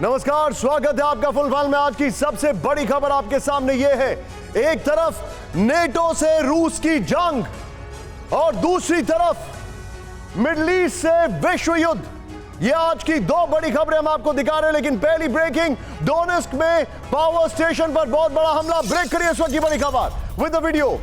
नमस्कार, स्वागत है आपका फुल फॉल में। आज की सबसे बड़ी खबर आपके सामने यह है, एक तरफ नेटो से रूस की जंग और दूसरी तरफ मिडिल ईस्ट से विश्व युद्ध। ये आज की दो बड़ी खबरें हम आपको दिखा रहे हैं, लेकिन पहली ब्रेकिंग, डोनेस्क में पावर स्टेशन पर बहुत बड़ा हमला। ब्रेक करिए इस वक्त की बड़ी खबर विद द वीडियो।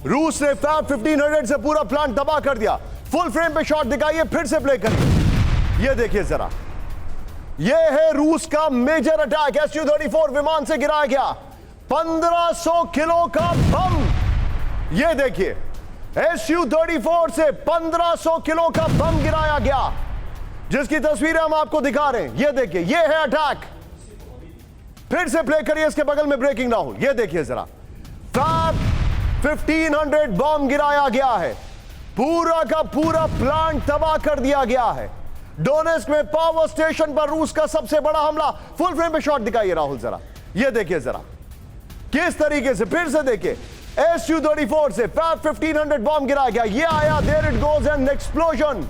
रूस ने फैब 1500 से पूरा प्लांट तबाह कर दिया। फुल फ्रेम पे शॉट दिखाइए, फिर से प्ले करिए। ये देखिए जरा, ये है रूस का मेजर अटैक। Su-34 विमान से गिराया गया 1500 किलो का बम। ये देखिए, Su-34 से 1500 किलो का बम गिराया गया, जिसकी तस्वीरें हम आपको दिखा रहे हैं। ये देखिए, ये है अटैक। फिर से प्ले करिए, इसके बगल में ब्रेकिंग राहुल। ये देखिए जरा, फैब 1500 बम गिराया गया है, पूरा का पूरा प्लांट तबाह कर दिया गया है। डोनेस्क में पावर स्टेशन पर रूस का सबसे बड़ा हमला। फुल फ्रेम पे शॉट दिखाइए राहुल जरा। ये देखिए जरा, किस तरीके से, फिर से देखिए, Su-34 से फैब 1500 बम गिराया गया। ये आया, there it goes an explosion.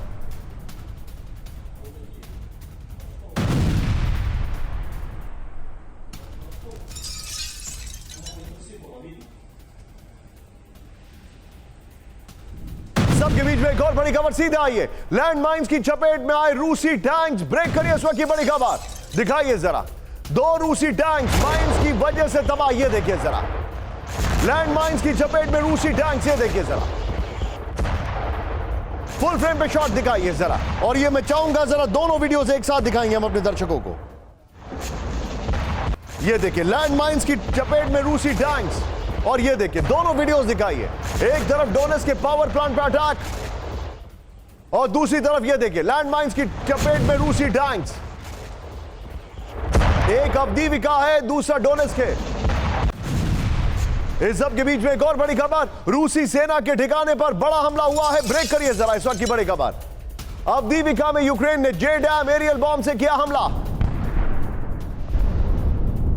सबके बीच में एक और बड़ी खबर सीधे आई है। लैंड माइंस की चपेट में आए रूसी टैंक्स। ब्रेक करिए इस वक्त की बड़ी खबर, दिखाइए जरा। दो रूसी टैंक्स माइंस की वजह से तबाह। ये देखिए जरा, लैंड माइंस की चपेट में रूसी टैंक्स। ये देखिए जरा, फुल फ्रेम पे शॉट दिखाइए जरा। और ये मैं चाहूंगा जरा दोनों वीडियोस एक साथ दिखाएंगे हम अपने दर्शकों को। ये देखिए, लैंड माइंस की चपेट में रूसी टैंक्स, और ये देखिए दोनों वीडियोस दिखाइए। एक तरफ डोनेस्क के पावर प्लांट पर अटैक, और दूसरी तरफ ये देखिए लैंड माइंस की चपेट में रूसी टैंक्स। एक अवदीविका है, दूसरा डोनेस्क है। इस सब के बीच में एक और बड़ी खबर, रूसी सेना के ठिकाने पर बड़ा हमला हुआ है। ब्रेक करिए जरा इस वक्त की बड़ी खबर। अवदीविका में यूक्रेन ने JDAM एरियल बॉम्ब से किया हमला।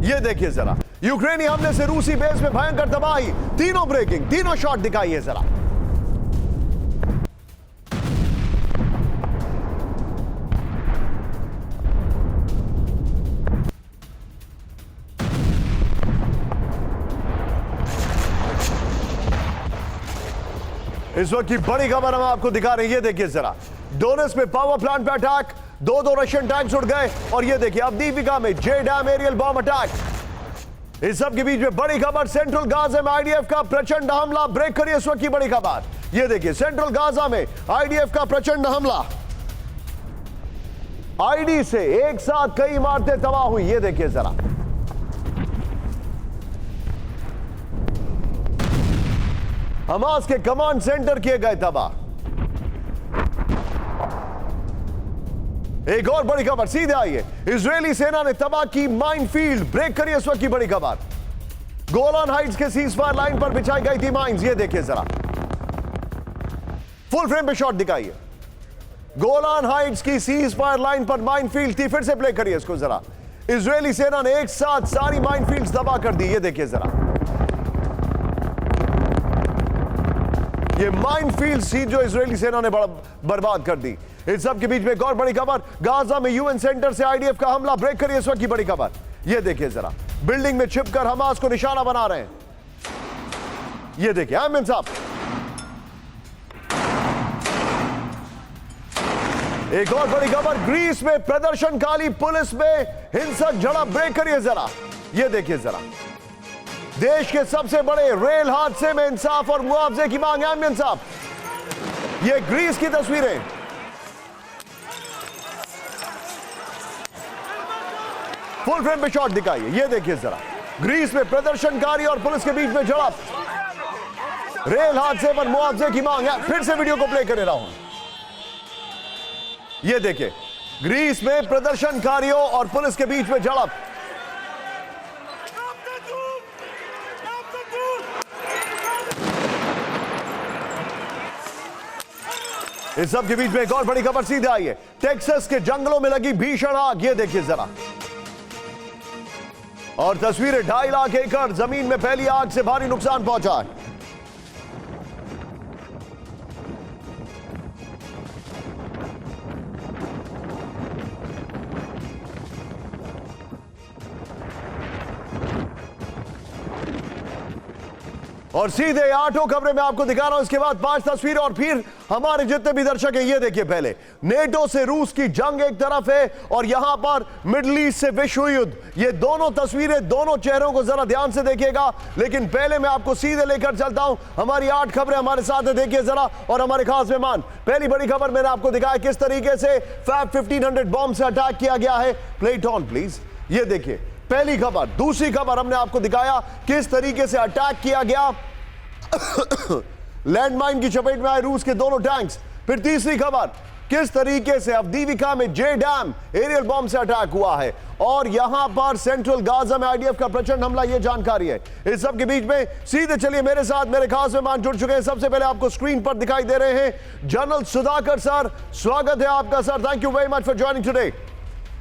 ये देखिए जरा, यूक्रेनी हमले से रूसी बेस में भयंकर तबाही। तीनों ब्रेकिंग, तीनों शॉट दिखाइए जरा। इस वक्त की बड़ी खबर हम आपको दिखा रहे हैं। ये देखिए जरा, डोनेस्क में पावर प्लांट पर अटैक, दो रशियन टैंक्स उड़ गए। और ये देखिए, अवदीविका में JDAM एरियल बॉम्ब अटैक। इस सब के बीच में बड़ी खबर, सेंट्रल गाजा में IDF का प्रचंड हमला। ब्रेक करिए इस वक्त की बड़ी खबर। ये देखिए, सेंट्रल गाजा में IDF का प्रचंड हमला। आईडी से एक साथ कई इमारतें तबाह हुई। ये देखिए जरा, हमास के कमांड सेंटर किए गए तबाह। एक और बड़ी खबर सीधे आई है, इजरायली सेना ने तबाह की माइनफील्ड। ब्रेक करिए इस वक्त की बड़ी खबर। गोलान हाइट्स के सीजफायर लाइन पर बिछाई गई थी माइंस। ये देखिए जरा, फुल फ्रेम पे शॉट दिखाइए। गोलान हाइट्स की सीजफायर लाइन पर माइनफील्ड थी। फिर से प्ले करिए इसको जरा। इजरायली सेना ने एक साथ सारी माइनफील्ड्स तबाह कर दी। ये देखिए जरा, ये माइनफील्ड थी जो इजरायली सेना ने बर्बाद कर दी। इस सब के बीच में एक और बड़ी खबर, गाजा में UN सेंटर से IDF का हमला। ब्रेक करिए इस वक्त की बड़ी खबर। ये देखिए जरा, बिल्डिंग में छिपकर हमास को निशाना बना रहे हैं। ये देखिए आमिन साहब। एक और बड़ी खबर, ग्रीस में प्रदर्शनकारी पुलिस में हिंसक झड़प। ब्रेक करिए जरा। ये देखिए जरा, देश के सबसे बड़े रेल हादसे में इंसाफ और मुआवजे की मांग। आमिन साहब, ये ग्रीस की तस्वीरें। फुल फ्रेम पे शॉट दिखाइए। ये देखिए जरा, ग्रीस में प्रदर्शनकारी और पुलिस के बीच में झड़प, रेल हादसे पर मुआवजे की मांग है। फिर से वीडियो को प्ले करे रहा हूं। ये देखिए, ग्रीस में प्रदर्शनकारियों और पुलिस के बीच में झड़प। इस सब के बीच में एक और बड़ी खबर सीधे आई है, टेक्सास के जंगलों में लगी भीषण आग। ये देखिए जरा, और तस्वीरें 2.5 लाख एकड़ जमीन में फैली आग से भारी नुकसान पहुंचा है। और सीधे 8 खबरें मैं आपको दिखा रहा हूं, इसके बाद 5 तस्वीरें और फिर हमारे जितने भी दर्शक हैं ये देखिए। पहले नेटो से रूस की जंग एक तरफ है और यहां पर मिडिल ईस्ट से विश्व युद्ध, ये दोनों तस्वीरें, दोनों चेहरों को जरा ध्यान से देखिएगा। लेकिन पहले मैं आपको सीधे लेकर चलता हूं, हमारी 8 खबरें हमारे साथ है, देखिए जरा। और हमारे खास मेहमान, पहली बड़ी खबर मैंने आपको दिखाया किस तरीके से फैब 1500 बॉम्ब से अटैक किया गया है। प्ले इट ऑन प्लीज, ये देखिए पहली खबर। दूसरी खबर हमने आपको दिखाया किस तरीके से अटैक किया गया, लैंडमाइन की चपेट में आए रूस के दोनों टैंक्स। फिर तीसरी खबर किस तरीके से अवदीविका में जे डैम एरियल बॉम्ब से अटैक हुआ है और यहां पर सेंट्रल गाजा में आईडीएफ का प्रचंड हमला, यह जानकारी है। इस सब के बीच में सीधे चलिए मेरे साथ मेरे खास मेहमान जुड़ चुके हैं। सबसे पहले आपको स्क्रीन पर दिखाई दे रहे हैं जनरल सुधाकर सर, स्वागत है आपका sir, thank you very much for joining today.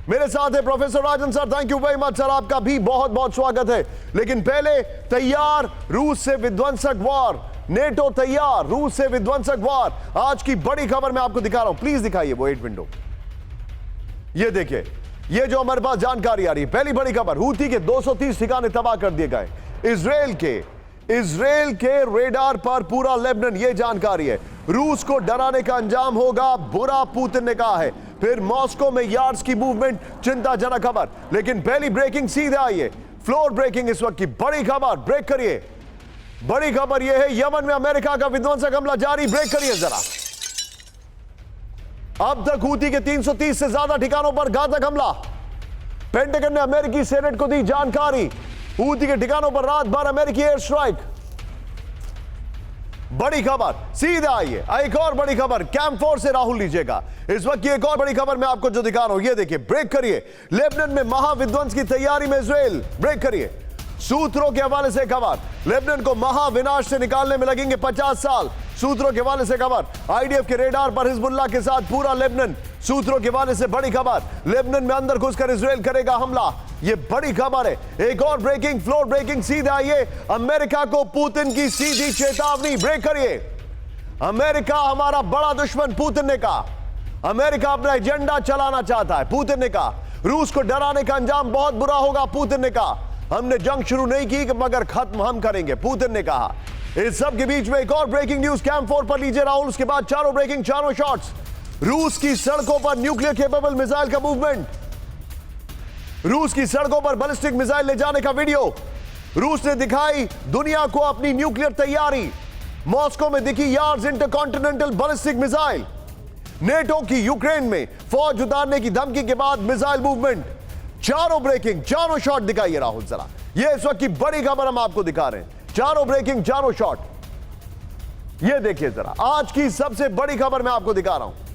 मेरे साथ है professor Rajan sir, thank you very much sir, आपका भी बहुत बहुत स्वागत है। लेकिन पहले तैयार रूस से विध्वंसक वार, नेटो तैयार रूस से विध्वंसक वार, आज की बड़ी खबर मैं आपको दिखा रहा हूं, प्लीज दिखाइए वो 8 विंडो। ये देखिए, ये जो हमारे पास जानकारी आ रही है, पहली बड़ी खबर, हूथी के 230 ठिकाने तबाह कर दिए गए। इजराइल के रेडार पर पूरा लेबनान, ये जानकारी है। रूस को डराने का अंजाम होगा बुरा, पुतिन ने कहा है। फिर मॉस्को में यार्ड्स की मूवमेंट, चिंताजनक खबर। लेकिन पहली ब्रेकिंग सीधे आई है, फ्लोर ब्रेकिंग इस वक्त की बड़ी खबर, ब्रेक करिए। बड़ी खबर यह है, यमन में अमेरिका का विध्वंसक हमला जारी, ब्रेक करिए जरा। अब तक हूथी के 330 से ज्यादा ठिकानों पर घातक हमला, पेंटागन ने अमेरिकी सेनेट को दी जानकारी। हूथी के ठिकानों पर रात भर अमेरिकी एयर स्ट्राइक। बड़ी खबर सीधे आई है, एक और बड़ी खबर, कैंप 4 से राहुल लीजिएगा। इस वक्त की एक और बड़ी खबर मैं आपको जो दिखा रहा हूं, ये देखिए, ब्रेक करिए। लेबनान में महाविध्वंस की तैयारी में इजराइल, ब्रेक करिए। सूत्रों के हवाले से खबर, लेबनान को महाविनाश से निकालने में लगेंगे 50 साल। सूत्रों के हवाले से खबर, आईडीएफ के रेडार पर हिजबुल्लाह के साथ पूरा लेबनान। सूत्रों के हवाले से बड़ी खबर, लेबनान में अंदर घुसकर इजराइल करेगा हमला, ये बड़ी खबर है। एक और ब्रेकिंग, फ्लोर ब्रेकिंग सीधे आइए, अमेरिका को पुतिन की सीधी चेतावनी, ब्रेक करिए। अमेरिका हमारा बड़ा दुश्मन, पुतिन ने कहा। अमेरिका अपना एजेंडा चलाना चाहता है, पुतिन ने कहा। रूस को डराने का अंजाम बहुत बुरा होगा, पुतिन ने कहा। हमने जंग शुरू नहीं की मगर खत्म हम करेंगे, पुतिन ने कहा। इस सब के बीच में एक और ब्रेकिंग न्यूज, कैंप 4 पर लीजिए राहुल। उसके बाद चारों ब्रेकिंग, चारों शॉट्स। रूस की सड़कों पर न्यूक्लियर केपेबल मिसाइल का मूवमेंट, रूस की सड़कों पर बैलिस्टिक मिसाइल ले जाने का वीडियो। रूस ने दिखाई दुनिया को अपनी न्यूक्लियर तैयारी। मॉस्को में दिखी yards intercontinental ballistic missile. NATO की यूक्रेन में फौज उतारने की धमकी के बाद मिसाइल मूवमेंट। चारों ब्रेकिंग, चारों शॉट दिखाइए राहुल जरा। ये इस वक्त की बड़ी खबर हम आपको दिखा रहे हैं, चारों ब्रेकिंग, चारों शॉट। ये देखिए जरा, आज की सबसे बड़ी खबर मैं आपको दिखा रहा हूं।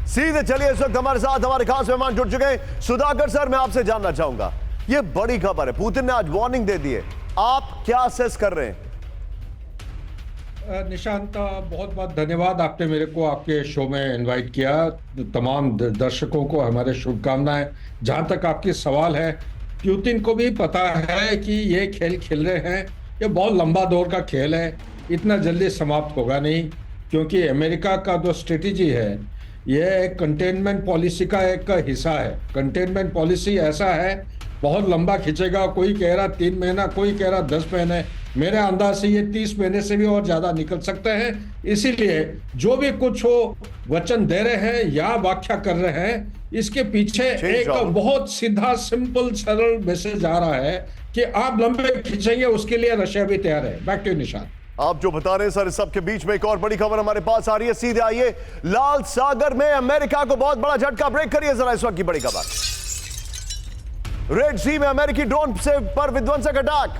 सीधे चलिए, इस वक्त हमारे साथ हमारे खास मेहमान जुड़ चुके हैं। सुधाकर सर, मैं आपसे जानना चाहूंगा, ये बड़ी खबर है, पुतिन ने आज वार्निंग दे दी है, आप क्या असेस कर रहे हैं? निशांत, बहुत बहुत धन्यवाद, आपने मेरे को आपके शो में इनवाइट किया। तमाम दर्शकों को हमारे शुभकामनाएं। जहां तक आपकी सवाल है, पुतिन को भी पता है कि ये खेल खेल रहे हैं, ये बहुत लंबा दौर का खेल है, इतना जल्दी समाप्त होगा नहीं। क्योंकि अमेरिका का जो स्ट्रेटेजी है, यह एक कंटेनमेंट पॉलिसी का एक हिस्सा है। कंटेनमेंट पॉलिसी ऐसा है, बहुत लंबा खींचेगा। कोई कह रहा 3 महीना, कोई कह रहा 10 महीने। मेरे अंदाज से ये 30 महीने से भी और ज्यादा निकल सकते हैं। इसीलिए जो भी कुछ वो वचन दे रहे हैं या व्याख्या कर रहे हैं, इसके पीछे एक बहुत सीधा, सिंपल, सरल मैसेज आ रहा है कि आप लंबे खींचेंगे, उसके लिए रशिया भी तैयार है। बैक टू निशान। आप जो बता रहे हैं सर, इस सब के बीच में एक और बड़ी खबर हमारे पास आ रही है, सीधे आइए। लाल सागर में अमेरिका को बहुत बड़ा झटका, ब्रेक करिए जरा इस वक्त की बड़ी खबर। रेड सी में अमेरिकी ड्रोन से पर विध्वंसक अटैक।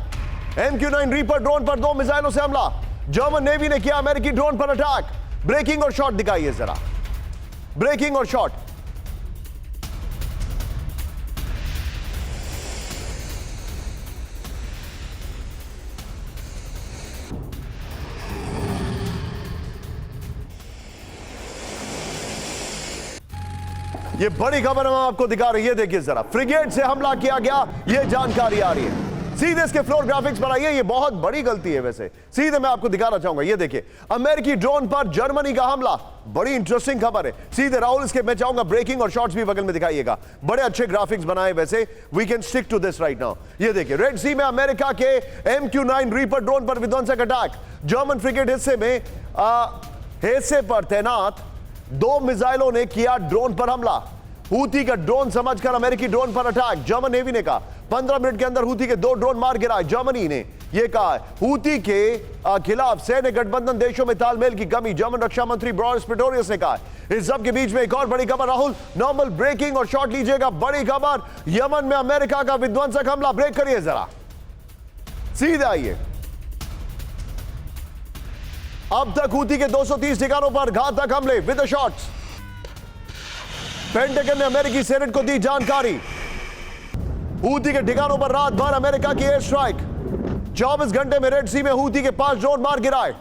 MQ-9 रीपर ड्रोन पर 2 मिसाइलों से हमला। जर्मन नेवी ने किया अमेरिकी ड्रोन पर अटैक। ब्रेकिंग और शॉट दिखाइए जरा, ब्रेकिंग और शॉट। ये बड़ी खबर हम आपको दिखा रहे हैं, ये देखिए जरा, फ्रिगेट से हमला किया गया, ये जानकारी आ रही है। सीधे इसके फ्लोर ग्राफिक्स पर आइए, ये बहुत बड़ी गलती है वैसे, सीधे मैं आपको दिखाना चाहूंगा। ये देखिए अमेरिकी ड्रोन पर जर्मनी का हमला, बड़ी इंटरेस्टिंग खबर है। सीधे राहुल इसके मैं चाहूंगा ब्रेकिंग और शॉट्स भी बगल में दिखाइएगा। बड़े अच्छे ग्राफिक्स बनाए वैसे, we can stick to this right now. ये देखिए रेड सी में अमेरिका के MQ-9 रीपर ड्रोन पर विध्वंसक अटैक। जर्मन फ्रिगेट हिस्से पर तैनात 2 मिसाइलों ने किया ड्रोन पर हमला। हूती का ड्रोन समझकर अमेरिकी ड्रोन पर अटैक। जर्मन नेवी ने कहा 15 मिनट के अंदर हूती के 2 ड्रोन मार गिराए। जर्मनी ने यह कहा हूती के खिलाफ सैन्य गठबंधन देशों में तालमेल की कमी। जर्मन रक्षा मंत्री बोरिस पिस्टोरियस ने कहा। इस सब के बीच में एक और बड़ी खबर राहुल, नॉर्मल ब्रेकिंग और शॉट लीजिएगा। बड़ी खबर, यमन में अमेरिका का विध्वंसक हमला। ब्रेक करिए जरा, सीधे आइए। अब तक हूती के 230 ठिकानों पर घातक हमले विद शॉट्स। पेंटागन ने अमेरिकी सेनेट को दी जानकारी। हूती के ठिकानों पर रात भर अमेरिका की एयर स्ट्राइक। 24 घंटे में रेड सी में हूती के 5 ड्रोन मार गिराए।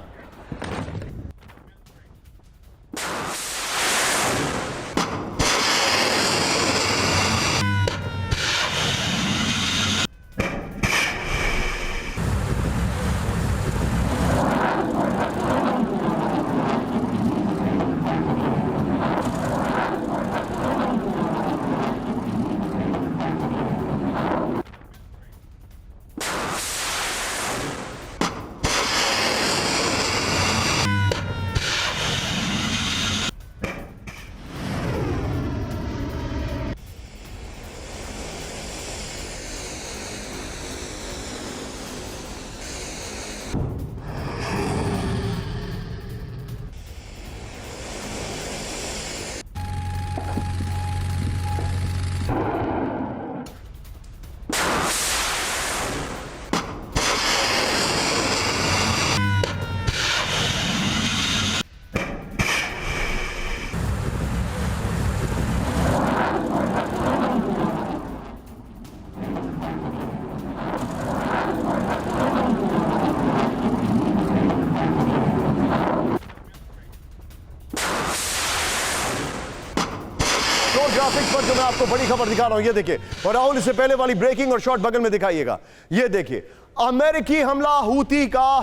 ग्राफिक्स पर जो मैं आपको बड़ी खबर दिखा रहा हूं, ये देखिए। और राहुल इससे पहले वाली ब्रेकिंग और शॉट बगल में दिखाइएगा। ये देखिए अमेरिकी हमला हूती का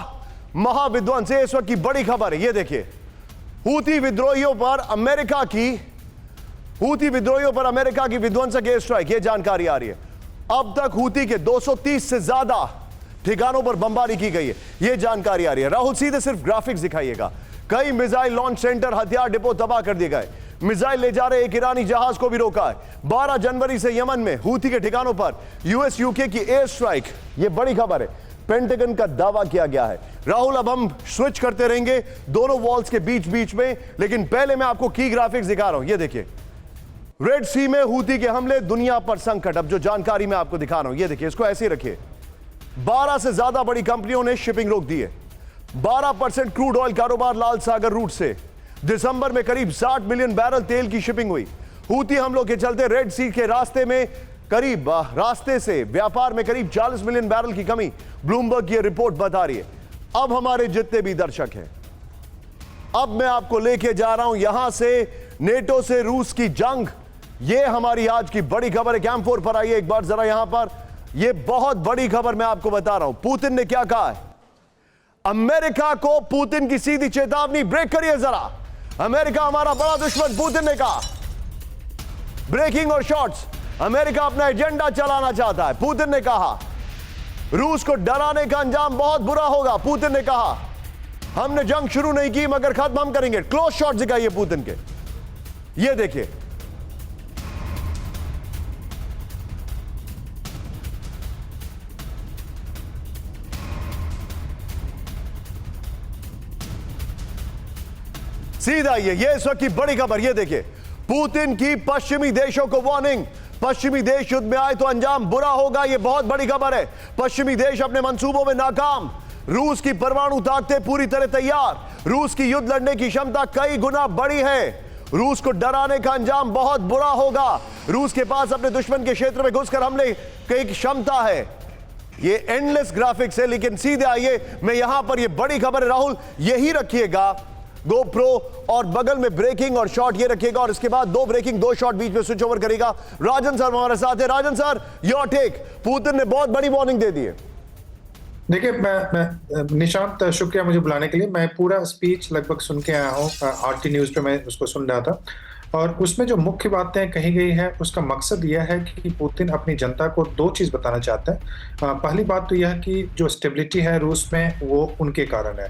महाविध्वंस, इस वक्त की बड़ी खबर है। ये देखिए हूती विद्रोहियों पर अमेरिका की विध्वंसक एयर स्ट्राइक, ये जानकारी आ रही है। अब तक हूती के 230 से ज्यादा ठिकानों पर बमबारी की गई है, यह जानकारी आ रही है। राहुल सीधे सिर्फ ग्राफिक्स दिखाइएगा। कई मिसाइल लॉन्च सेंटर, हथियार डिपो तबाह कर दिए गए। मिसाइल ले जा रहे एक ईरानी जहाज को भी रोका है। 12 जनवरी से यमन में हूती के ठिकानों पर यूएस यूके की एयर स्ट्राइक, यह बड़ी खबर है। पेंटागन का दावा किया गया है। राहुल अब हम स्विच करते रहेंगे दोनों वॉल्स के बीच बीच में, लेकिन पहले मैं आपको की ग्राफिक्स दिखा रहा हूं। यह देखिए रेड सी में हूती के हमले, दुनिया पर संकट। अब जो जानकारी मैं आपको दिखा रहा हूं, यह देखिए, इसको ऐसे ही रखिए। 12 से ज्यादा बड़ी कंपनियों ने शिपिंग रोक दी है। 12% क्रूड ऑयल कारोबार लाल सागर रूट से। दिसंबर में करीब 60 मिलियन बैरल तेल की शिपिंग हुई। हूती हमलों के चलते रेड सी के रास्ते से व्यापार में करीब 40 मिलियन बैरल की कमी, ब्लूमबर्ग की रिपोर्ट बता रही है। अब हमारे जितने भी दर्शक हैं, अब मैं आपको लेके जा रहा हूं यहां से नेटो से रूस की जंग। यह हमारी आज की बड़ी खबर है। कैंप 4 पर आइए एक बार जरा। यहां पर यह बहुत बड़ी खबर मैं आपको बता रहा हूं। पुतिन ने क्या कहा है? अमेरिका को पुतिन की सीधी चेतावनी। ब्रेक करिए जरा। अमेरिका हमारा बड़ा दुश्मन, पुतिन ने कहा। ब्रेकिंग और शॉट्स। अमेरिका अपना एजेंडा चलाना चाहता है, पुतिन ने कहा। रूस को डराने का अंजाम बहुत बुरा होगा, पुतिन ने कहा। हमने जंग शुरू नहीं की मगर खत्म हम करेंगे। क्लोज शॉट दिखाइए पुतिन के, ये देखिए। सीधा ये इस वक्त की बड़ी खबर। ये देखिए पुतिन की पश्चिमी देशों को वार्निंग। पश्चिमी देश युद्ध में आए तो अंजाम बुरा होगा, यह बहुत बड़ी खबर है। पश्चिमी देश अपने मंसूबों में नाकाम। रूस की परमाणु ताकतें पूरी तरह तैयार। रूस की युद्ध लड़ने की क्षमता कई गुना बड़ी है। रूस को डराने का अंजाम बहुत बुरा होगा। रूस के पास अपने दुश्मन के क्षेत्र में घुसकर हमले की क्षमता है। ये एंडलेस ग्राफिक्स है, लेकिन सीधे आइए, मैं यहां पर ये बड़ी खबर है राहुल, यही रखिएगा गोप्रो, और बगल में ब्रेकिंग और शॉट ये रखिएगा, और इसके बाद 2 ब्रेकिंग 2 शॉट बीच में स्विच ओवर करेगा। राजन सर हमारे साथ है। राजन सर, योर टेक। पुतिन ने बहुत बड़ी वार्निंग दे दी है। देखिए, मैं निशांत, शुक्रिया मुझे बुलाने के लिए। मैं पूरा स्पीच लगभग सुन के आया हूँ, आरटी न्यूज पे मैं उसको सुन रहा था, और उसमें जो मुख्य बातें कही गई है उसका मकसद यह है कि पुतिन अपनी जनता को 2 चीज बताना चाहता है। पहली बात तो यह है कि जो स्टेबिलिटी है रूस में वो उनके कारण है।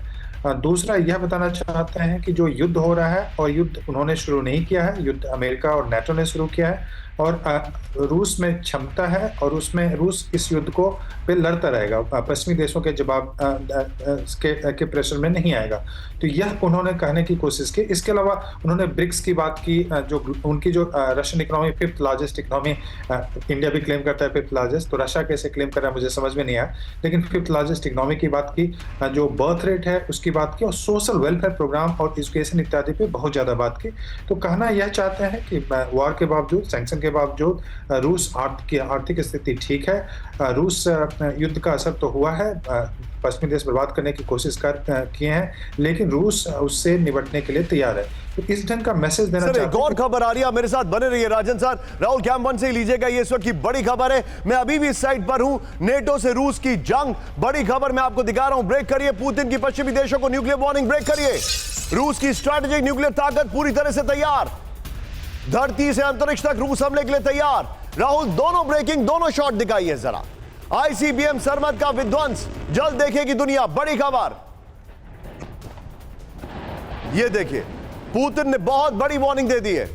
दूसरा यह बताना चाहते हैं कि जो युद्ध हो रहा है, और युद्ध उन्होंने शुरू नहीं किया है, युद्ध अमेरिका और नाटो ने शुरू किया है, और रूस में क्षमता है, और उसमें रूस इस युद्ध को पे लड़ता रहेगा, पश्चिमी देशों के जवाब के प्रेशर में नहीं आएगा। तो यह उन्होंने कहने की कोशिश की। इसके अलावा उन्होंने ब्रिक्स की बात की, जो उनकी जो Russian economy 5th largest economy, India भी क्लेम करता है 5th लार्जेस्ट, तो रशिया कैसे क्लेम कर रहा है मुझे समझ में नहीं आया, लेकिन 5th लार्जेस्ट इकोनॉमी की बात की, जो बर्थ रेट है उसकी बात की, और सोशल वेलफेयर प्रोग्राम और एजुकेशन इत्यादि पे बहुत ज्यादा बात की। तो कहना यह चाहते हैं कि वॉर के बावजूद, सैंक्शन के बावजूद रूस की आर्थिक स्थिति ठीक है। रूस युद्ध का असर तो हुआ है, पश्चिमी देश बर्बाद करने की कोशिश किए हैं, लेकिन रूस उससे निपटने के लिए तैयार है। तो इस ढंग का मैसेज देना चाहते हैं। एक और खबर आ रही है, मेरे साथ बने रहिए राजन सर। राहुल कैंप 1 से ही लीजिएगा, ये इस वक्त की बड़ी खबर है। मैं अभी भी इस साइड पर हूं, नेटो से रूस की जंग, बड़ी खबर मैं आपको दिखा रहा हूं। ब्रेक करिए, पुतिन की पश्चिमी देशों को न्यूक्लियर वार्निंग, ब्रेक करिए। रूस की स्ट्रैटेजिक न्यूक्लियर ताकत पूरी तरह से तैयार, धरती से अंतरिक्ष तक रूस हमले के लिए तैयार। राहुल, दोनों ब्रेकिंग, दोनों शॉट दिखाइए जरा। आईसीबीएम सरमद का विध्वंस जल्द देखेगी दुनिया, बड़ी खबर। यह देखिए, पुतिन ने बहुत बड़ी वार्निंग दे दी है।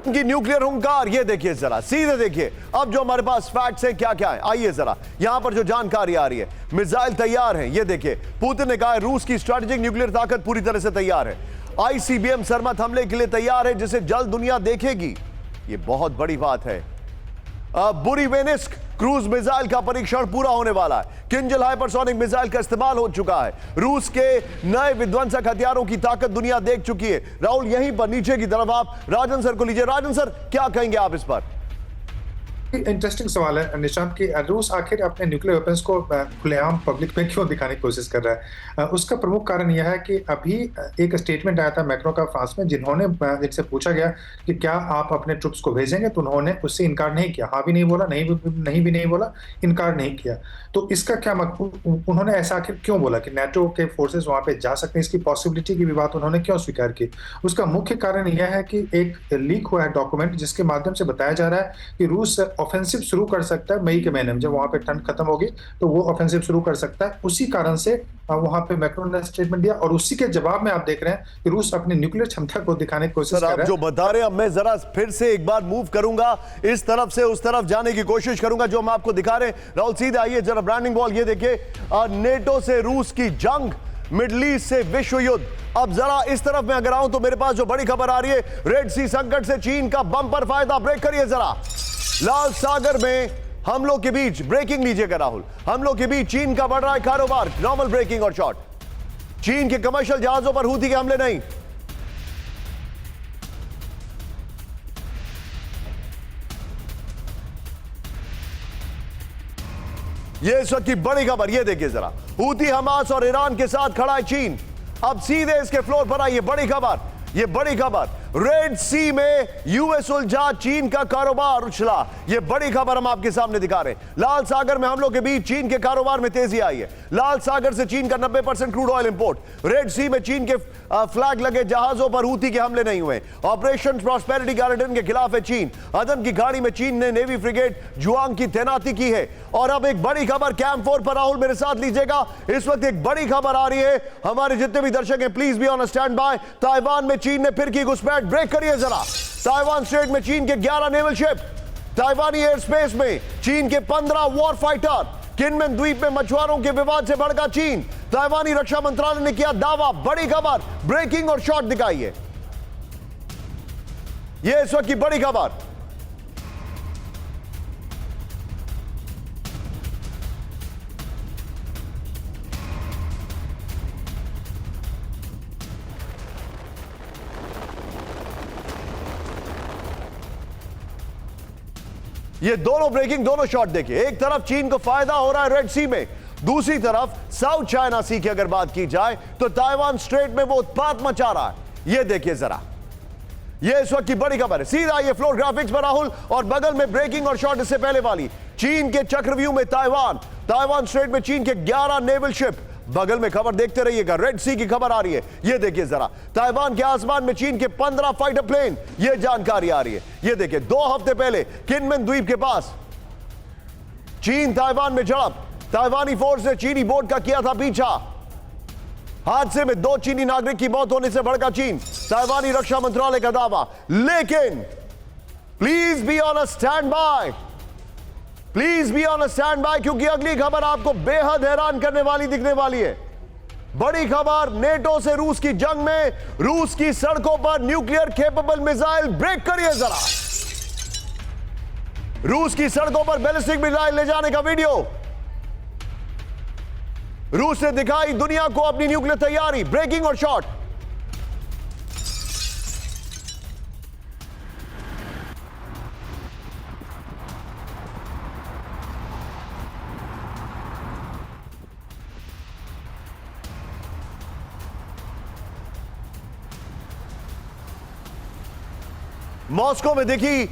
की न्यूक्लियर हुंकार, ये देखिए जरा, सीधे देखिए। अब जो हमारे पास फैक्ट्स हैं, क्या क्या है, आइए जरा। यहां पर जो जानकारी आ रही है, मिसाइल तैयार है, ये देखिए। पुतिन ने कहा है रूस की स्ट्रैटेजिक न्यूक्लियर ताकत पूरी तरह से तैयार है। आईसीबीएम सरमद हमले के लिए तैयार है, जिसे जल्द दुनिया देखेगी। ये बहुत बड़ी बात है। बुरीवेनिस्क क्रूज मिसाइल का परीक्षण पूरा होने वाला है। किंजल हाइपरसोनिक मिसाइल का इस्तेमाल हो चुका है। रूस के नए विध्वंसक हथियारों की ताकत दुनिया देख चुकी है। राहुल, यहीं पर नीचे की तरफ आप राजन सर को लीजिए। राजन सर, क्या कहेंगे आप इस पर? इंटरेस्टिंग सवाल है निशांत की, रूस आखिर अपने न्यूक्लियर वेपन्स को खुलेआम पब्लिक में क्यों दिखाने की कोशिश कर रहा है? उसका प्रमुख कारण यह है कि अभी एक स्टेटमेंट आया था मैक्रो का फ्रांस में, जिन्होंने जिनसे पूछा गया कि क्या आप अपने ट्रुप्स को भेजेंगे, तो उन्होंने उससे इनकार नहीं किया। हाँ भी नहीं बोला, नहीं भी नहीं बोला, इनकार नहीं किया। तो इसका क्या उन्होंने ऐसा आखिर क्यों बोला कि नाटो के फोर्सेस वहां पे जा सकते हैं? इसकी पॉसिबिलिटी की भी बात उन्होंने क्यों स्वीकार की? उसका मुख्य कारण यह है कि एक लीक हुआ है डॉक्यूमेंट, जिसके माध्यम से बताया जा रहा है कि रूस ऑफेंसिव शुरू कर सकता है मई के महीने में, जब वहां पे ठंड खत्म होगी तो वो ऑफेंसिव शुरू कर सकता है। उसी कारण से वहां पे मैक्रोन ने स्टेटमेंट दिया, और उसी के जवाब में आप देख रहे हैं कि रूस अपनी न्यूक्लियर क्षमता को दिखाने की कोशिश कर रहा है। जो बता रहे हैं, मैं जरा फिर से एक बार मूव करूंगा, इस तरफ से उस तरफ जाने की कोशिश करूंगा जो हम आपको दिखा रहे हैं। राहुल, सीधे आइए जरा, ब्रांडिंग वॉल ये देखिए। नेटो से रूस की जंग, मिडल ईस्ट से विश्व युद्ध। अब जरा इस तरफ में अगर आऊं तो मेरे पास जो बड़ी खबर आ रही है, रेड सी संकट से चीन का बम्पर फायदा। ब्रेक करिए जरा। लाल सागर में हमलों के बीच, ब्रेकिंग लीजिएगा राहुल, हमलों के बीच चीन का बढ़ रहा है कारोबार। नॉर्मल ब्रेकिंग और शॉट। चीन के कमर्शियल जहाजों पर हूथी के हमले नहीं। ये इस वक्त की बड़ी खबर, ये देखिए जरा। हूथी, हमास और ईरान के साथ खड़ा है चीन। अब सीधे इसके फ्लोर पर आई, ये बड़ी खबर, ये बड़ी खबर। रेड सी में यूएस उलझा, चीन का कारोबार उछला। ये बड़ी खबर हम आपके सामने दिखा रहे हैं। लाल सागर में हमलों के बीच चीन के कारोबार में तेजी आई है। लाल सागर से चीन का 90% क्रूड ऑयल इंपोर्ट। रेड सी में चीन के फ्लैग लगे जहाजों पर हूथी के हमले नहीं हुए। ऑपरेशन प्रॉस्पेरिटी गार्डन के खिलाफ है चीन। अदन की खाड़ी में चीन ने नेवी फ्रिगेट जुआंग की तैनाती की है। और अब एक बड़ी खबर कैंप 4 पर, राहुल मेरे साथ लीजिएगा। इस वक्त एक बड़ी खबर आ रही है, हमारे जितने भी दर्शक हैं please be on stand by. Taiwan में चीन ने फिर की घुसपैठ। ब्रेक करिए जरा। ताइवान स्ट्रेट में चीन के 11 नेवल शिप। ताइवानी एयर स्पेस में चीन के 15 वॉर फाइटर। किनमेन द्वीप में मछुआरों के विवाद से भड़का चीन। ताइवानी रक्षा मंत्रालय ने किया दावा, बड़ी खबर, ब्रेकिंग और शॉट दिखाइए। यह इस वक्त की बड़ी खबर। ये दोनों ब्रेकिंग, दोनों शॉट देखिए। एक तरफ चीन को फायदा हो रहा है रेड सी में, दूसरी तरफ साउथ चाइना सी की अगर बात की जाए तो ताइवान स्ट्रेट में वो उत्पात मचा रहा है। ये देखिए जरा, ये इस वक्त की बड़ी खबर है। सीधा ये फ्लोर ग्राफिक्स पर राहुल, और बगल में ब्रेकिंग और शॉट इससे पहले वाली। चीन के चक्रव्यूह में ताइवान स्ट्रेट में चीन के 11 नेवल शिप। बगल में खबर देखते रहिएगा, रेड सी की खबर आ रही है। ये देखिए जरा, ताइवान के आसमान में चीन के 15 फाइटर प्लेन, ये जानकारी आ रही है। ये देखिए 2 हफ्ते पहले किनमेन द्वीप के पास चीन ताइवान में झड़प, ताइवानी फोर्स ने चीनी बोट का किया था पीछा। हादसे में 2 चीनी नागरिक की मौत होने से भड़का चीन, ताइवानी रक्षा मंत्रालय का दावा। लेकिन please be on a stand by, please be on a stand by, क्योंकि अगली खबर आपको बेहद हैरान करने वाली दिखने वाली है। बड़ी खबर, नेटो से रूस की जंग में रूस की सड़कों पर न्यूक्लियर केपेबल मिसाइल। ब्रेक करिए जरा, रूस की सड़कों पर बैलिस्टिक मिसाइल ले जाने का वीडियो। रूस ने दिखाई दुनिया को अपनी न्यूक्लियर तैयारी। ब्रेकिंग और शॉट। मॉस्को में देखी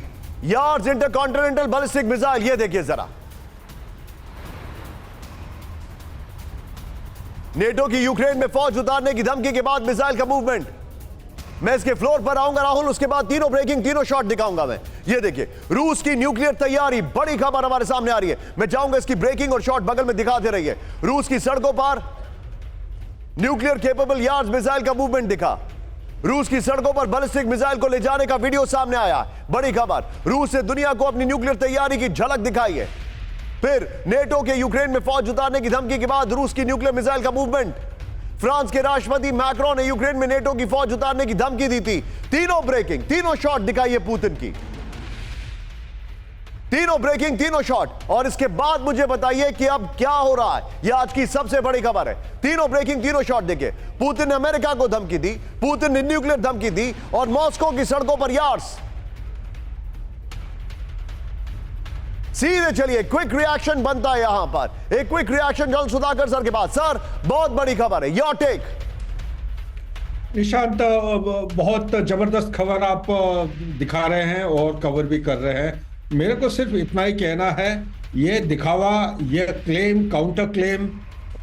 यार्ड्स इंटरकॉन्टिनेंटल बैलिस्टिक मिसाइल। ये देखिए जरा, नेटो की यूक्रेन में फौज उतारने की धमकी के बाद मिसाइल का मूवमेंट। मैं इसके फ्लोर पर आऊंगा राहुल, उसके बाद तीनों ब्रेकिंग, तीनों शॉट दिखाऊंगा मैं। ये देखिए रूस की न्यूक्लियर तैयारी, बड़ी खबर हमारे सामने आ रही है। मैं चाहूंगा इसकी ब्रेकिंग और शॉट बगल में दिखाते रहिए। रूस की सड़कों पर न्यूक्लियर केपेबल यार्ड्स मिसाइल का मूवमेंट दिखा। रूस की सड़कों पर बैलिस्टिक मिसाइल को ले जाने का वीडियो सामने आया। बड़ी खबर, रूस ने दुनिया को अपनी न्यूक्लियर तैयारी की झलक दिखाई है। फिर नेटो के यूक्रेन में फौज उतारने की धमकी के बाद रूस की न्यूक्लियर मिसाइल का मूवमेंट। फ्रांस के राष्ट्रपति मैक्रोन ने यूक्रेन में नेटो की फौज उतारने की धमकी दी थी। तीनों ब्रेकिंग, तीनों शॉट दिखाई है पुतिन की। तीनों ब्रेकिंग, तीनों शॉट। और इसके बाद मुझे बताइए कि अब क्या हो रहा है। यह आज की सबसे बड़ी खबर है। तीनों ब्रेकिंग, तीनों शॉट देखिए। पुतिन ने अमेरिका को धमकी दी, पुतिन ने न्यूक्लियर धमकी दी, और मॉस्को की सड़कों पर यार्ड्स। सीधे चलिए, क्विक रिएक्शन बनता है यहां पर। एक क्विक रिएक्शन जल सुधाकर सर के पास। सर, बहुत बड़ी खबर है, योर टेक। निशांत, बहुत जबरदस्त खबर आप दिखा रहे हैं और कवर भी कर रहे हैं। मेरे को सिर्फ इतना ही कहना है, ये दिखावा, ये claim, counter claim,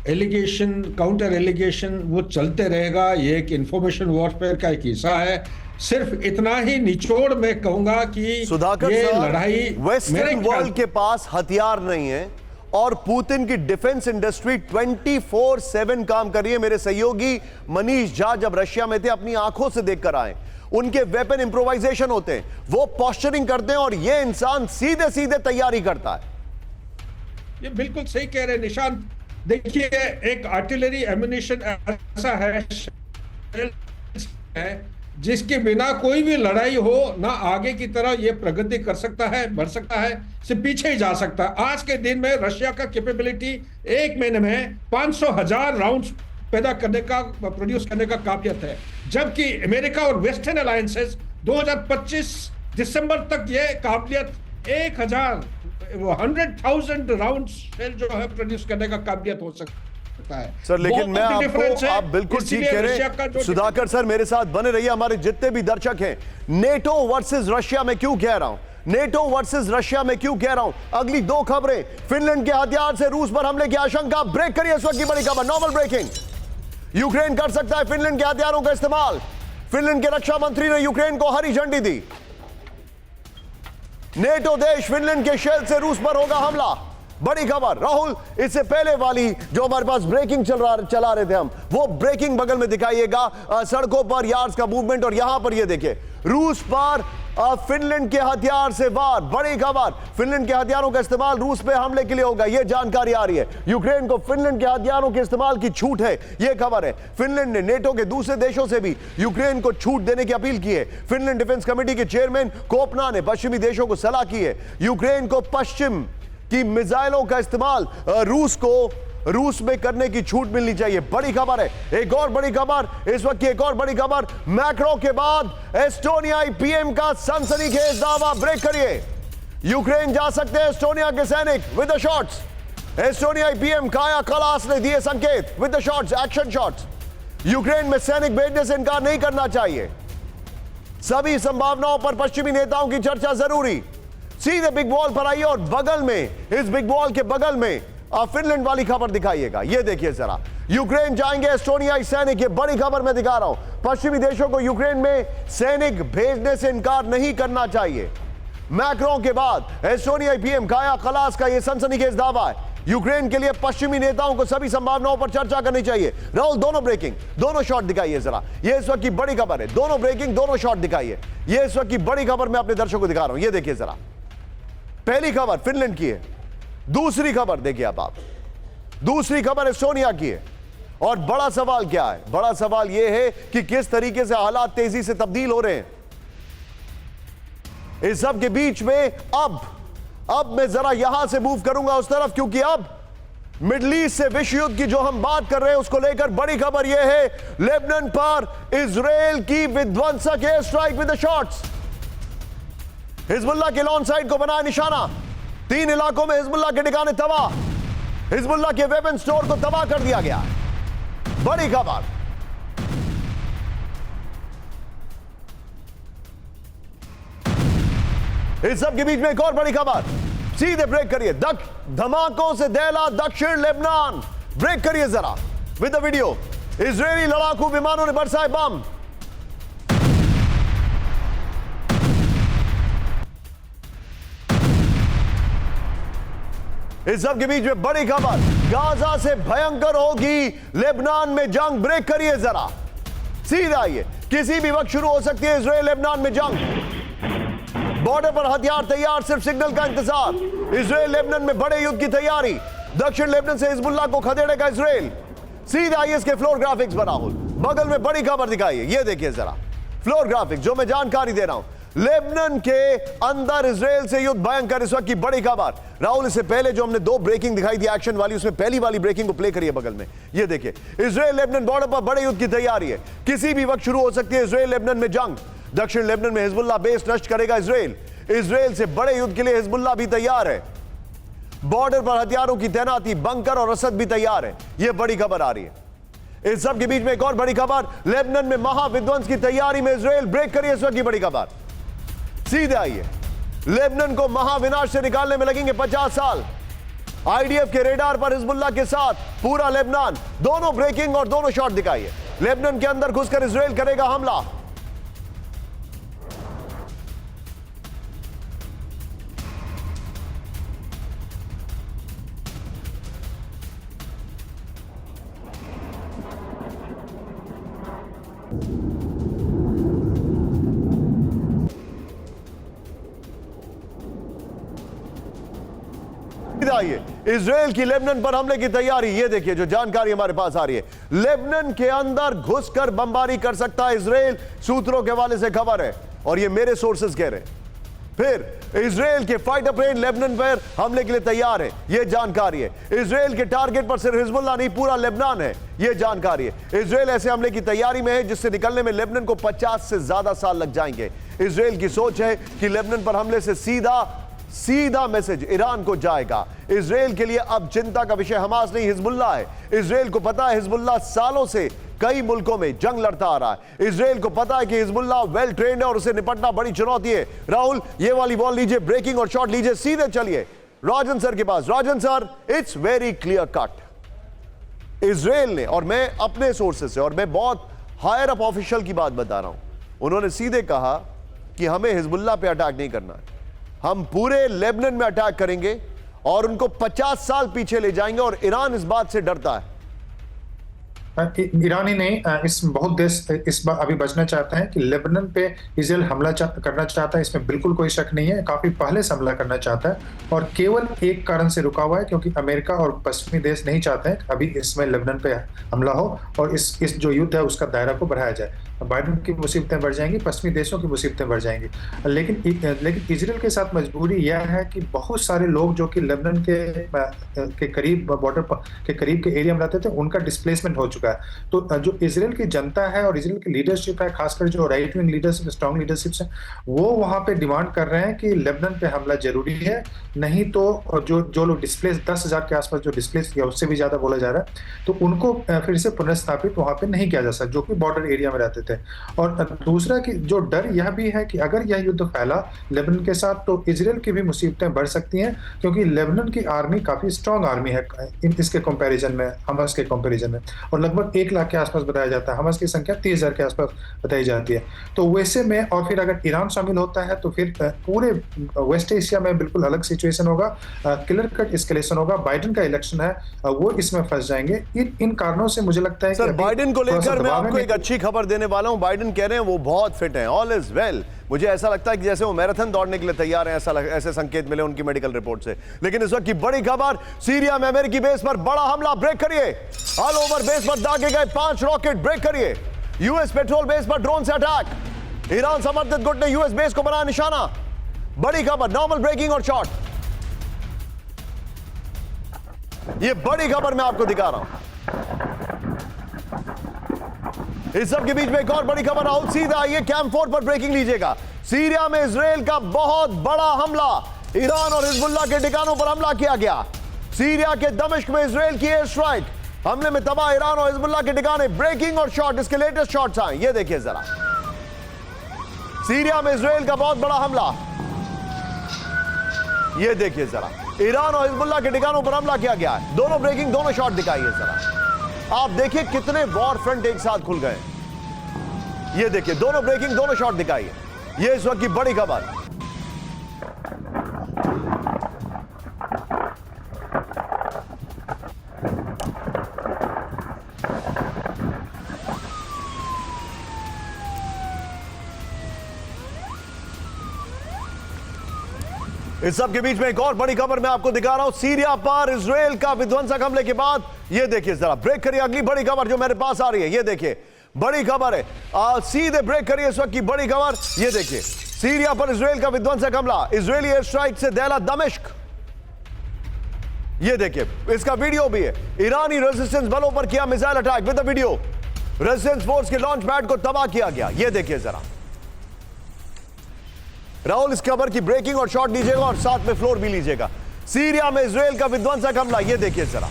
allegation, counter allegation, वो चलते रहेगा। ये एक इंफॉर्मेशन वॉरफेयर का एक हिस्सा है। सिर्फ इतना ही निचोड़ मैं कहूंगा कि सुधाकर ये सर, लड़ाई वेस्टर्न वर्ल्ड के पास हथियार नहीं है और पुतिन की डिफेंस इंडस्ट्री 24/7 काम कर रही है। मेरे सहयोगी मनीष झा जब रशिया में थे, अपनी आंखों से देखकर आए। उनके वेपन इंप्रोवाइजेशन होते हैं, वो पोस्चरिंग करते हैं, और ये इंसान सीधे सीधे तैयारी करता है। ये बिल्कुल सही कह रहे हैं निशांत। देखिए, एक आर्टिलरी एम्युनिशन ऐसा है जिसके बिना कोई भी लड़ाई हो ना आगे की तरह ये प्रगति कर सकता है, बढ़ सकता है, सिर्फ पीछे ही जा सकता है। आज के दिन में रशिया का कैपेबिलिटी 1 महीने में 500,000 राउंड्स पैदा करने का, प्रोड्यूस करने का काबिलियत है, जबकि अमेरिका और वेस्टर्न अलायंसेस 2025 दिसंबर तक ये काबिलियत 100,000 राउंड्स जो है प्रोड्यूस करने का काबिलियत हो सकता है। सर, लेकिन मैं आपको, आप बिल्कुल ठीक कह रहे हैं सुधाकर सर, मेरे साथ बने रहिए। हमारे जितने भी दर्शक हैं, नेटो वर्सेस रशिया में क्यों कह रहा हूं, नेटो वर्सेस रशिया में क्यों कह रहा हूं। अगली 2 खबरें, फिनलैंड के हथियार से रूस पर हमले की आशंका। ब्रेक करिए इस वक्त की बड़ी खबर, नॉर्मल ब्रेकिंग। यूक्रेन कर सकता है फिनलैंड के हथियारों का इस्तेमाल। फिनलैंड के रक्षा मंत्री ने यूक्रेन को हरी झंडी दी। नेटो देश फिनलैंड के शेल से रूस पर होगा हमला। बड़ी खबर राहुल, इससे पहले वाली जो हमारे पास ब्रेकिंग चला रहे थे हम, वो ब्रेकिंग बगल में दिखाइएगा। सड़कों पर यार्ड्स का मूवमेंट, और यहां पर ये देखिए रूस पर अब फिनलैंड के हथियार से वार, बड़ी खबर, फिनलैंड के हथियारों का इस्तेमाल रूस पे हमले के लिए होगा, यह जानकारी आ रही है। यूक्रेन को फिनलैंड के हथियारों के इस्तेमाल की छूट है, यह खबर है। फिनलैंड ने नेटो के दूसरे देशों से भी यूक्रेन को छूट देने की अपील की है। फिनलैंड डिफेंस कमेटी के चेयरमैन कोपना ने पश्चिमी देशों को सलाह की है यूक्रेन को पश्चिम की मिसाइलों का इस्तेमाल रूस में करने की छूट मिलनी चाहिए। बड़ी खबर है। एक और बड़ी खबर, इस वक्त की एक और बड़ी खबर, मैक्रो के बाद एस्टोनियाई पीएम का सनसनीखेज दावा, ब्रेक करिए। यूक्रेन जा सकते हैं एस्टोनिया के सैनिक विद द शॉट्स। एस्टोनियाई पीएम काया कलास ने दिए संकेत with the shots, action shots. Ukraine में सैनिक भेजने से इनकार नहीं करना चाहिए। सभी संभावनाओं पर पश्चिमी नेताओं की चर्चा जरूरी। सीधे बिग वॉल पर आइए और बगल में, इस बिग वॉल के बगल में फिनलैंड वाली खबर दिखाइएगा। ये देखिए जरा, यूक्रेन जाएंगे एस्टोनियाई सैनिक, ये बड़ी खबर मैं दिखा रहा हूं। पश्चिमी देशों को यूक्रेन में सैनिक भेजने से इनकार नहीं करना चाहिए। मैक्रों के बाद एस्टोनियाई पीएम काया कलास का यह सनसनीखेज दावा है। यूक्रेन के लिए पश्चिमी नेताओं को सभी संभावनाओं पर चर्चा करनी चाहिए। राहुल, दोनों ब्रेकिंग, दोनों शॉट दिखाइए जरा। ये इस वक्त की बड़ी खबर है, दोनों ब्रेकिंग, दोनों शॉट दिखाइए। ये इस वक्त की बड़ी खबर मैं अपने दर्शकों को दिखा रहा हूं, ये देखिए जरा। पहली खबर फिनलैंड की है, दूसरी खबर देखिए अब आप, दूसरी खबर एस्टोनिया की है। और बड़ा सवाल क्या है? बड़ा सवाल यह है कि किस तरीके से हालात तेजी से तब्दील हो रहे हैं। इस सब के बीच में अब मैं जरा यहां से मूव करूंगा उस तरफ, क्योंकि अब मिडिल ईस्ट से विश्व युद्ध की जो हम बात कर रहे हैं उसको लेकर बड़ी खबर यह है, लेबनान पर इजराइल की विध्वंसक air strike with the shots. Hezbollah के लॉन्च साइट को बनाया निशाना, 3 इलाकों में हिजबुल्लाह के ठिकाने तबाह, हिजबुल्लाह के वेपन स्टोर को तबाह कर दिया गया। बड़ी खबर। इस सब के बीच में एक और बड़ी खबर, सीधे ब्रेक करिए। धमाकों से दहला दक्षिण लेबनान, ब्रेक करिए जरा विद द वीडियो। इजरायली लड़ाकू विमानों ने बरसाए बम। इस सब के बीच में बड़ी खबर, गाजा से भयंकर होगी लेबनान में जंग, ब्रेक करिए जरा, सीधा आइए। किसी भी वक्त शुरू हो सकती है इजराइल लेबनान में जंग। बॉर्डर पर हथियार तैयार, सिर्फ सिग्नल का इंतजार। इजराइल लेबनान में बड़े युद्ध की तैयारी, दक्षिण लेबनान से हिजबुल्लाह को खदेड़ेगा इजराइल। सीधा आइए इसके फ्लोर ग्राफिक्स पर। राहुल, बगल में बड़ी खबर दिखाइए, ये देखिए जरा फ्लोर ग्राफिक्स जो मैं जानकारी दे रहा हूं। लेबनान के अंदर इजराइल से युद्ध भयंकर, इस वक्त की बड़ी खबर। राहुल, इससे पहले जो हमने 2 ब्रेकिंग दिखाई थी एक्शन वाली, उसमें पहली वाली ब्रेकिंग को प्ले करिए बगल में। ये देखिए, इजराइल लेबनान बॉर्डर पर बड़े युद्ध की तैयारी है। किसी भी वक्त शुरू हो सकती है इजराइल लेबनान में जंग। दक्षिण लेबनान में हिजबुल्लाह बेस नष्ट करेगा इजराइल। इजराइल से बड़े युद्ध के लिए हिजबुल्लाह भी तैयार है। बॉर्डर पर हथियारों की तैनाती, बंकर और रसद भी तैयार है। यह बड़ी खबर आ रही है। इस सब के बीच में एक और बड़ी खबर, लेबनान में महाविध्वंस की तैयारी में इजराइल, ब्रेक करिए इस वक्त की बड़ी खबर। सीधे आइए, लेबनान को महाविनाश से निकालने में लगेंगे 50 साल। आईडीएफ के रेडार पर हिजबुल्लाह के साथ पूरा लेबनान, दोनों ब्रेकिंग और दोनों शॉट दिखाइए। लेबनान के अंदर घुसकर इजराइल करेगा हमला। आइए, इजराइल की लेबनान पर हमले की तैयारी, ये देखिए जो जानकारी हमारे पास आ रही है। लेबनान के अंदर घुसकर बमबारी कर सकता है इजराइल, सूत्रों के हवाले से खबर है और ये मेरे सोर्सेज कह रहे हैं। फिर इजराइल के फाइटर प्लेन लेबनान पर हमले के लिए तैयार है, यह जानकारी है। इजराइल के टारगेट पर सिर्फ हिजबुल्लाह नहीं, पूरा लेबनान है, यह जानकारी है। इजराइल ऐसे हमले की तैयारी में है जिससे निकलने में लेबनान को 50 से ज्यादा साल लग जाएंगे। इजराइल की सोच है कि लेबनान पर हमले से सीधा मैसेज ईरान को जाएगा। इजराइल के लिए अब चिंता का विषय हमास नहीं, हिजबुल्लाह है। इजराइल को पता है हिजबुल्लाह सालों से कई मुल्कों में जंग लड़ता आ रहा है। इजराइल को पता है कि हिजबुल्लाह वेल ट्रेंड है और उसे निपटना बड़ी चुनौती है। राहुल, ये वाली बॉल लीजिए, ब्रेकिंग और शॉट लीजिए, सीधे चलिए राजन सर के पास। Rajan sir, it's very clear cut. Israel ने, और मैं अपने सोर्सेस से और मैं बहुत हायर अप ऑफिशियल की बात बता रहा हूं, उन्होंने सीधे कहा कि हमें हिजबुल्लाह पे अटैक नहीं करना है, हम पूरे लेबनान में अटैक करेंगे और उनको 50 साल पीछे ले जाएंगे। और ईरान इस बात से डरता है ईरान ही नहीं, इस बहुत देश इस बार अभी बचना चाहते हैं कि लेबनान पे इजराइल हमला करना चाहता है, इसमें बिल्कुल कोई शक नहीं है। काफी पहले से हमला करना चाहता है और केवल एक कारण से रुका हुआ है, क्योंकि अमेरिका और पश्चिमी देश नहीं चाहते हैं अभी इसमें लेबनान पे हमला हो और इस जो युद्ध है उसका दायरा को बढ़ाया जाए। बाइडेन की मुसीबतें बढ़ जाएंगी, पश्चिमी देशों की मुसीबतें बढ़ जाएंगी। लेकिन इजराइल के साथ मजबूरी यह है कि बहुत सारे लोग जो कि लेबनान के करीब बॉर्डर के करीब के एरिया में रहते थे, उनका डिस्प्लेसमेंट हो चुका है। तो जो इजराइल की जनता है और इजराइल की लीडरशिप है, खासकर जो right wing leadership, strong leadership है, वो वहां पे डिमांड कर रहे हैं कि लेबनान पे हमला जरूरी है। नहीं तो जो जो लोग डिस्प्लेस 10,000 के आसपास जो डिस्प्लेस किया, उससे भी ज्यादा बोला जा रहा है, तो उनको फिर से पुनर्स्थापित वहां पे नहीं किया जा सकता, जो कि बॉर्डर एरिया में रहते थे। और दूसरा कि जो डर यह भी है कि अगर यह युद्ध फैला लेबनान के साथ, तो इजराइल की भी मुसीबतें बढ़ सकती हैं, क्योंकि लेबनान की आर्मी काफी स्ट्रांग आर्मी है इसके कंपैरिजन में, हमास के कंपैरिजन में, और लगभग 1 लाख के आसपास बताया जाता है। हमास की संख्या 30,000 के आसपास बताई जाती है। तो वैसे में और फिर अगर ईरान शामिल होता है तो फिर पूरे वेस्ट एशिया में बिल्कुल अलग सिचुएशन होगा, क्लियर कट एस्केलेशन होगा। बाइडेन का इलेक्शन है, वो इसमें फंस जाएंगे। इन कारणों से मुझे लगता है सर, कि बाइडेन को थोड़ा सा लेकर मैं दबाव है, आपको एक अच्छी खबर देने वाला हूं। बाइडेन कह रहे हैं वो बहुत फिट हैं, ऑल इज वेल। मुझे ऐसा लगता है कि जैसे वो मैराथन दौड़ने के लिए तैयार हैं, ऐसे संकेत मिले उनकी मेडिकल रिपोर्ट से। लेकिन इस वक्त की बड़ी खबर, सीरिया में अमेरिकी बेस पर बड़ा हमला, ब्रेक करिए। ऑल ओवर बेस पर दागे गए 5 रॉकेट, ब्रेक करिए। यूएस पेट्रोल बेस पर ड्रोन से अटैक, ईरान समर्थित गुट ने यूएस बेस को बनाया निशाना। बड़ी खबर, नॉर्मल ब्रेकिंग और शॉट। ये बड़ी खबर मैं आपको दिखा रहा हूं। इस सब के बीच में एक और बड़ी खबर, आओ सीधा आइए कैंप 4 पर ब्रेकिंग लीजिएगा। सीरिया में इजराइल का बहुत बड़ा हमला, ईरान और हिजबुल्लाह के ठिकानों पर हमला किया गया। सीरिया के दमिश्क में इजराइल की एयर स्ट्राइक, हमले में तबाह ईरान और हिजबुल्लाह के ठिकाने। ब्रेकिंग और शॉट, इसके लेटेस्ट शॉट्स आए, ये देखिए जरा। सीरिया में इजराइल का बहुत बड़ा हमला, ये देखिए जरा। ईरान और हिजबुल्लाह के ठिकानों पर हमला किया गया है। दोनों ब्रेकिंग, दोनों शॉट दिखाइए जरा। आप देखिए कितने वॉर फ्रंट एक साथ खुल गए। ये देखिए, दोनों ब्रेकिंग, दोनों शॉट दिखाइए। ये इस वक्त की बड़ी खबर। इस सब के बीच में एक और बड़ी खबर मैं आपको दिखा रहा हूं। सीरिया पर इजराइल का विध्वंसक हमले के बाद, ये देखिए जरा, ब्रेक करिए। अगली बड़ी खबर जो मेरे पास आ रही है, ये देखिए, बड़ी खबर है। सीधे ब्रेक करिए इस वक्त की बड़ी खबर, ये देखिए। सीरिया पर इजराइल का विध्वंसक हमला, इजरायली एयर स्ट्राइक से दहला दमिश्क। ये देखिए, इसका वीडियो भी है। ईरानी रेजिस्टेंस बलों पर किया missile attack with the video. Resistance force के लॉन्च पैड को तबाह किया गया। ये देखिए जरा। राहुल, इस खबर की ब्रेकिंग और शॉट लीजिएगा और साथ में फ्लोर भी लीजिएगा। सीरिया में इजराइल का विध्वंसक हमला, यह देखिए जरा।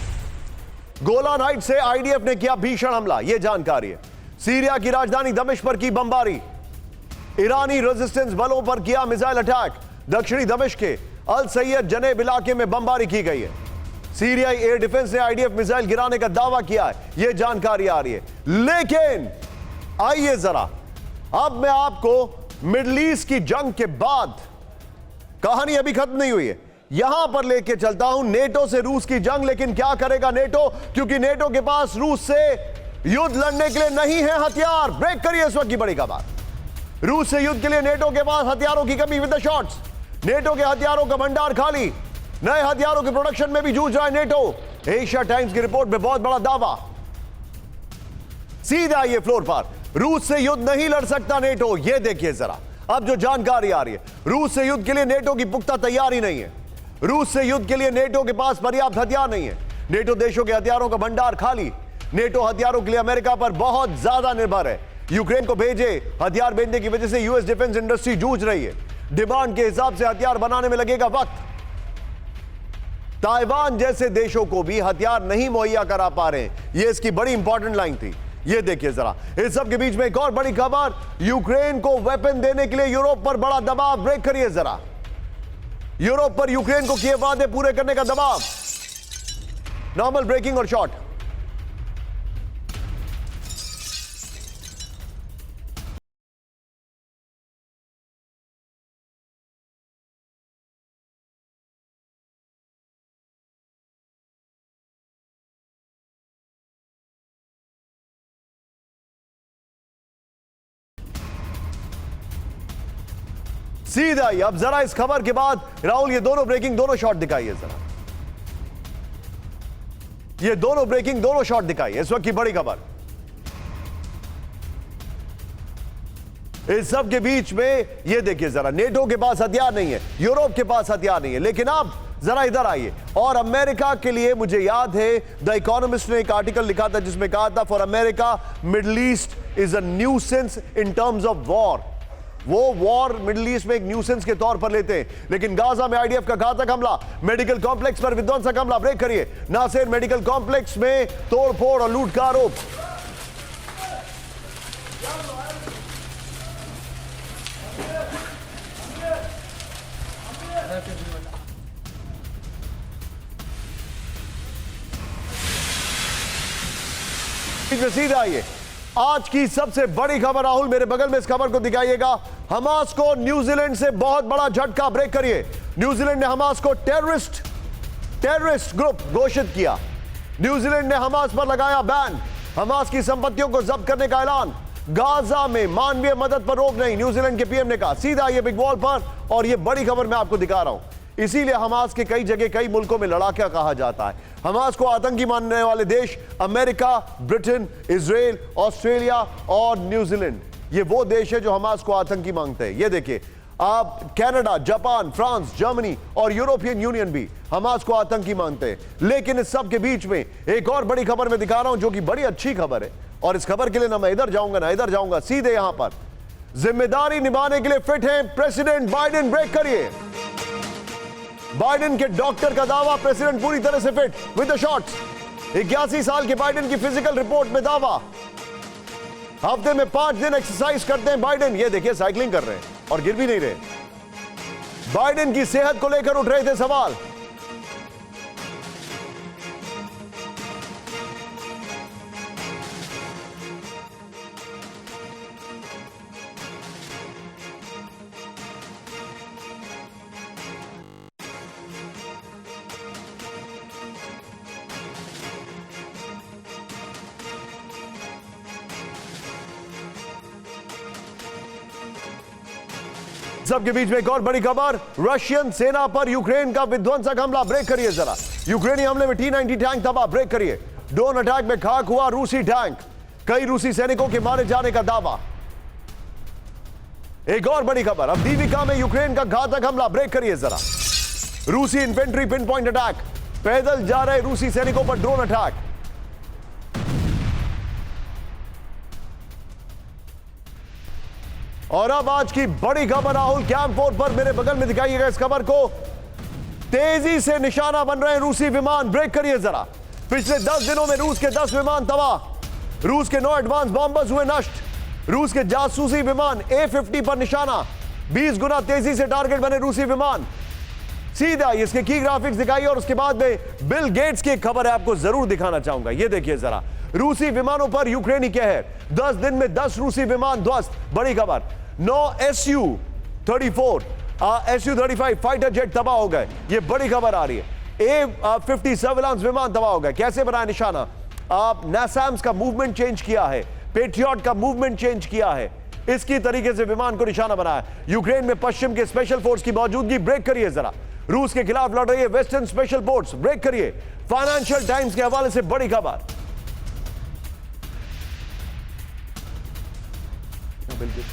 गोलान हाइट से आईडीएफ ने किया भीषण हमला, यह जानकारी है। सीरिया की राजधानी दमिश्क पर की बमबारी, ईरानी रेजिस्टेंस बलों पर किया मिसाइल अटैक। दक्षिणी दमिश्क के अल सैयद जनेब इलाके में बमबारी की गई है। सीरियाई एयर डिफेंस ने आईडीएफ मिसाइल गिराने का दावा किया है, यह जानकारी आ रही है। लेकिन आइए जरा, अब मैं आपको मिडिल ईस्ट की जंग के बाद, कहानी अभी खत्म नहीं हुई है, यहां पर लेके चलता हूं नेटो से रूस की जंग। लेकिन क्या करेगा नेटो, क्योंकि नेटो के पास रूस से युद्ध लड़ने के लिए नहीं है हथियार। ब्रेक करिए इस वक्त की बड़ी खबर। रूस से युद्ध के लिए नेटो के पास हथियारों की कमी विद द शॉट्स। नेटो के हथियारों का भंडार खाली, नए हथियारों के प्रोडक्शन में भी जूझ रहा है नेटो। एशिया टाइम्स की रिपोर्ट में बहुत बड़ा दावा। सीधा आइए फ्लोर पर, रूस से युद्ध नहीं लड़ सकता नेटो। यह देखिए जरा, अब जो जानकारी आ रही है, रूस से युद्ध के लिए नेटो की पुख्ता तैयारी नहीं है। रूस से युद्ध के लिए नेटो के पास पर्याप्त हथियार नहीं है। नेटो देशों के हथियारों का भंडार खाली। नेटो हथियारों के लिए अमेरिका पर बहुत ज्यादा निर्भर है। यूक्रेन को भेजे हथियार भेजने की वजह से यूएस डिफेंस इंडस्ट्री जूझ रही है। डिमांड के हिसाब से हथियार बनाने में लगेगा वक्त। ताइवान जैसे देशों को भी हथियार नहीं मुहैया करा पा रहे हैं। यह इसकी बड़ी इंपॉर्टेंट लाइन थी। ये देखिए जरा, इस सब के बीच में एक और बड़ी खबर, यूक्रेन को वेपन देने के लिए यूरोप पर बड़ा दबाव। ब्रेक करिए जरा। यूरोप पर यूक्रेन को किए वादे पूरे करने का दबाव। नॉर्मल ब्रेकिंग और शॉट। सीधा ही। अब जरा इस खबर के बाद राहुल ये दोनों ब्रेकिंग दोनों शॉट दिखाइए जरा, ये दोनों ब्रेकिंग दोनों शॉट दिखाइए इस वक्त की बड़ी खबर। इस सब के बीच में ये देखिए जरा, नेटो के पास हथियार नहीं है, यूरोप के पास हथियार नहीं है, लेकिन अब जरा इधर आइए। और अमेरिका के लिए मुझे याद है द इकोनॉमिस्ट ने एक आर्टिकल लिखा था जिसमें कहा था for America middle east is a nuisance in terms of war. वो वॉर मिडिल ईस्ट में एक न्यूसेंस के तौर पर लेते हैं, लेकिन गाजा में आईडीएफ का घातक हमला, मेडिकल कॉम्प्लेक्स पर विध्वंसक हमला, ब्रेक करिए, नासेर मेडिकल कॉम्प्लेक्स में तोड़फोड़ और लूट का आरोप। सीधा आइए, आज की सबसे बड़ी खबर राहुल मेरे बगल में इस खबर को दिखाइएगा। हमास को न्यूजीलैंड से बहुत बड़ा झटका, ब्रेक करिए। न्यूजीलैंड ने हमास को टेररिस्ट ग्रुप घोषित किया। न्यूजीलैंड ने हमास पर लगाया बैन, हमास की संपत्तियों को जब्त करने का ऐलान। गाजा में मानवीय मदद पर रोक नहीं, न्यूजीलैंड के पीएम ने कहा। सीधा आइए बिग वॉल पर, और यह बड़ी खबर मैं आपको दिखा रहा हूं। इसीलिए हमास के कई जगह कई मुल्कों में लड़ाका कहा जाता है। हमास को आतंकी मानने वाले देश अमेरिका, ब्रिटेन, इजराइल, ऑस्ट्रेलिया और न्यूजीलैंड, ये वो देश है जो हमास को आतंकी मांगते हैं। ये देखिए आप, कनाडा, जापान, फ्रांस, जर्मनी और यूरोपियन यूनियन भी हमास को आतंकी मानते हैं। लेकिन इस सब के बीच में एक और बड़ी खबर मैं दिखा रहा हूं जो कि बड़ी अच्छी खबर है, और इस खबर के लिए ना मैं इधर जाऊंगा ना इधर जाऊंगा, सीधे यहां पर जिम्मेदारी निभाने के लिए फिट हैं प्रेसिडेंट बाइडेन। ब्रेक करिए, बाइडेन के डॉक्टर का दावा, प्रेसिडेंट पूरी तरह से फिट विद द शॉट्स। 81 साल के बाइडेन की फिजिकल रिपोर्ट में दावा, हफ्ते में 5 दिन एक्सरसाइज करते हैं बाइडेन। ये देखिए साइकिलिंग कर रहे हैं और गिर भी नहीं रहे। बाइडेन की सेहत को लेकर उठ रहे थे सवाल। सबके बीच में एक और बड़ी खबर, रशियन सेना पर यूक्रेन का विध्वंसक हमला। ब्रेक करिए जरा, यूक्रेनी हमले में T-90 टैंक तबाह। ब्रेक करिए, ड्रोन अटैक में खाक हुआ रूसी टैंक, कई रूसी सैनिकों के मारे जाने का दावा। एक और बड़ी खबर, अब दीविका में यूक्रेन का घातक हमला। ब्रेक करिए जरा, रूसी इन्फेंट्री पिन पॉइंट अटैक, पैदल जा रहे रूसी सैनिकों पर ड्रोन अटैक। और अब आज की बड़ी खबर राहुल, कैंप 4 पर मेरे बगल में दिखाइएगा इस खबर को। तेजी से निशाना बन रहे हैं रूसी विमान। ब्रेक करिए जरा, पिछले 10 दिनों में रूस के 10 विमान तबाह, रूस के 9 एडवांस बॉम्बर्स हुए नष्ट, रूस के जासूसी विमान A-50 पर निशाना, 20 गुना तेजी से टारगेट बने रूसी विमान। सीधा इसके की ग्राफिक्स दिखाइए, और उसके बाद में बिल गेट्स की एक खबर है आपको जरूर दिखाना चाहूंगा। ये देखिए जरा, रूसी विमानों पर यूक्रेनी कहर, 10 दिन में 10 रूसी विमान ध्वस्त। बड़ी खबर, 9 Su-34 Su-35 फाइटर जेट तबाह हो गए। ये बड़ी खबर आ रही है। A-50 सर्विलांस विमान तबाह हो गए। कैसे बनाया निशाना? आप नासैम्स का मूवमेंट चेंज किया है, पेट्रियट का मूवमेंट चेंज किया है, इसकी तरीके से विमान को निशाना बनाया। यूक्रेन में पश्चिम के स्पेशल फोर्स की मौजूदगी। ब्रेक करिए जरा, रूस के खिलाफ लड़ रही है वेस्टर्न स्पेशल फोर्स। ब्रेक करिए, फाइनेंशियल टाइम्स के हवाले से बड़ी खबर। बिल्कुल